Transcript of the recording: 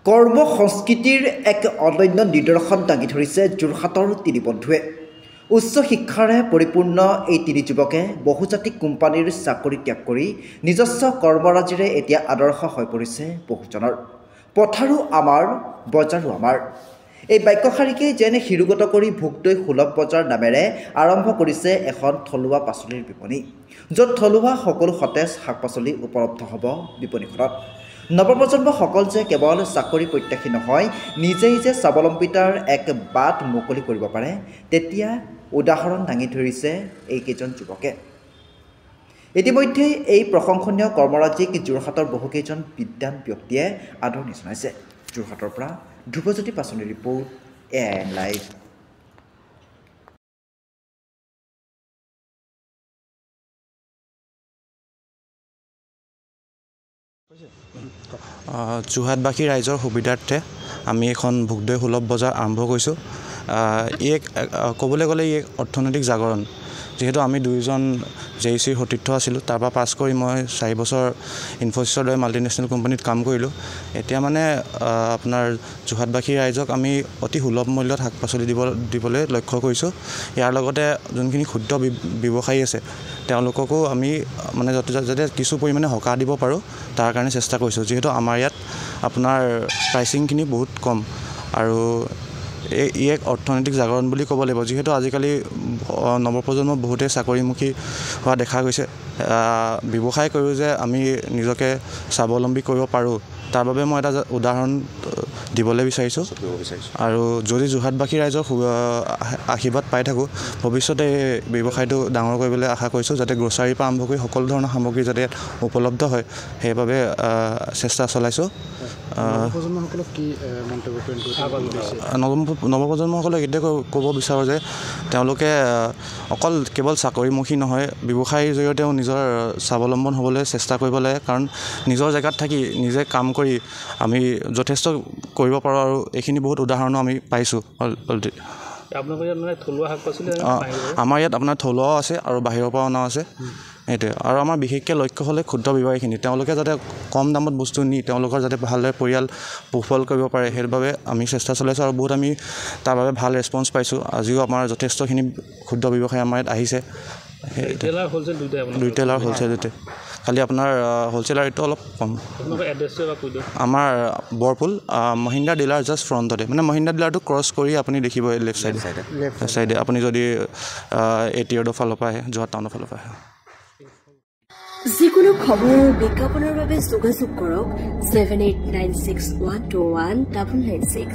কৰ্ম সংস্কৃতিৰ এক অনন্য নিদৰ্শন দাঙি ধৰিছে যোৰহাটৰ তিনি বন্ধুৱে। উচ্চ শিক্ষাৰে পৰিপূৰ্ণ এই তিনি যুৱকে বহুজাতিক কোম্পানীৰ চাকৰি ত্যাগ কৰি নিজস্ব কৰ্মৰাজিৰে এতিয়া আদৰ্শ হৈ পৰিছে বহুজনৰ। পথাৰো আমাৰ, বজাৰো আমাৰ। এই বাক্যশাৰীকে যেন শিৰোগত কৰি ভোগদৈ সুলভ বজাৰ নামেৰে আৰম্ভ কৰিছে এখন থলুৱা পাচলিৰ বিপণী, য'ত থলুৱা সকলো সতেজ শাক পাচলি উপলব্ধ হ'ব বিপণীখনত। নৱপ্ৰজন্মসকল যে কেৱল চাকৰি প্ৰত্যাশী নহয়, নিজেই যে স্বাৱলম্বিতাৰ এক বাট মুকলি কৰিব পাৰে, তেতিয়া উদাহৰণ দাঙি ধৰিছে এইকেইজন যুৱকে। ইতিমধ্যে এই প্ৰশংসনীয় কৰ্মৰাজিক যোৰহাটৰ বহুকেইজন বিদ্বান ব্যক্তিয়ে আদৰণি জনাইছে। যোৰহাটৰ পৰা ধ্ৰুৱজ্যোতি পাচনিৰ ৰিপৰ্ট, AIN লাইভ। যোৰহাটবাসী ৰাইজৰ সুবিধাৰ্থে আমি এখন ভোগদৈ সুলভ বজাৰ আৰম্ভ কৰিছোঁ। ই ক'বলৈ গ'লে ই এক অৰ্থনৈতিক জাগৰণ। যিহেতু আমি দুয়োজন JECৰ সতীৰ্থ আছিলোঁ, তাৰপৰা পাছ কৰি মই 4 বছৰ ইনফ'চিছৰ দৰে মাল্টিনেশ্যনেল কোম্পানীত কাম কৰিলোঁ। এতিয়া মানে আপোনাৰ যোৰহাটবাসী ৰাইজক আমি অতি সুলভ মূল্যত শাক পাচলি দিবলৈ লক্ষ্য কৰিছোঁ। ইয়াৰ লগতে যোনখিনি ক্ষুদ্ৰ ব্যৱসায়ী আছে তেওঁলোককো আমি মানে যাতে কিছু পৰিমাণে সকাহ দিব পাৰোঁ তাৰ কাৰণে চেষ্টা কৰিছোঁ। যিহেতু আমাৰ ইয়াত আপোনাৰ প্ৰাইচিংখিনি বহুত কম আৰু ই এক অৰ্থনৈতিক জাগৰণ বুলি ক'ব লাগিব। যিহেতু আজিকালি নৱপ্ৰজন্ম বহুতেই চাকৰিমুখী হোৱা দেখা গৈছে। ব্যৱসায় কৰোঁ যে আমি নিজকে স্বাৱলম্বী কৰিব পাৰোঁ, তাৰ বাবে মই এটা উদাহৰণ দিবলৈ বিচাৰিছোঁ। আৰু যদি যোৰহাটবাসী ৰাইজৰ আশীৰ্বাদ পাই থাকোঁ, ভৱিষ্যতে এই ব্যৱসায়টো ডাঙৰ কৰিবলৈ আশা কৰিছোঁ, যাতে গ্ৰ'চাৰীৰ পৰা আৰম্ভ কৰি সকলো ধৰণৰ সামগ্ৰী যাতে উপলব্ধ হয়, সেইবাবে চেষ্টা চলাইছোঁ। নৱপ্ৰজন্মসকলক এতিয়া ক'ব বিচাৰোঁ যে তেওঁলোকে অকল কেৱল চাকৰিমুখী নহয়, ব্যৱসায়ৰ জৰিয়তেও নিজৰ স্বাৱলম্বন হ'বলৈ চেষ্টা কৰিব লাগে। কাৰণ নিজৰ জেগাত থাকি নিজে কাম কৰি আমি যথেষ্ট কৰিব পাৰোঁ আৰু এইখিনি বহুত উদাহৰণো আমি পাইছোঁ অলৰেডি। আমাৰ ইয়াত আপোনাৰ থলুৱাও আছে আৰু বাহিৰৰ পৰা অনাও আছে। সেইটোৱে। আৰু আমাৰ বিশেষকৈ লক্ষ্য হ'লে ক্ষুদ্ৰ ব্যৱসায়ীখিনি, তেওঁলোকে যাতে কম দামত বস্তু নি তেওঁলোকৰ যাতে ভালদৰে পৰিয়াল পোহপাল কৰিব পাৰে, সেইবাবে আমি চেষ্টা চলাইছোঁ আৰু বহুত আমি তাৰ বাবে ভাল ৰেছপঞ্চ পাইছোঁ। আজিও আমাৰ যথেষ্টখিনি ক্ষুদ্ৰ ব্যৱসায় আমাৰ ইয়াত আহিছে। ৰিটেইল আৰু হ'লচেল দুটাই। খালি আপোনাৰ হ'লচেলাৰ ৰেটটো অলপ কম। আমাৰ বৰপুল মহিন্দ্ৰা ডিলাৰ জাষ্ট ফ্ৰণ্টতে, মানে মহিন্দ্ৰা ডিলাৰটো ক্ৰছ কৰি আপুনি দেখিব লেফ্ট চাইডে আপুনি যদি ATR ফালৰ পৰা আহে, যোৰহাট টাউনৰ ফালৰ পৰা আহে। যিকোনো খবৰ আৰু বিজ্ঞাপনৰ বাবে যোগাযোগ কৰক 7896121996।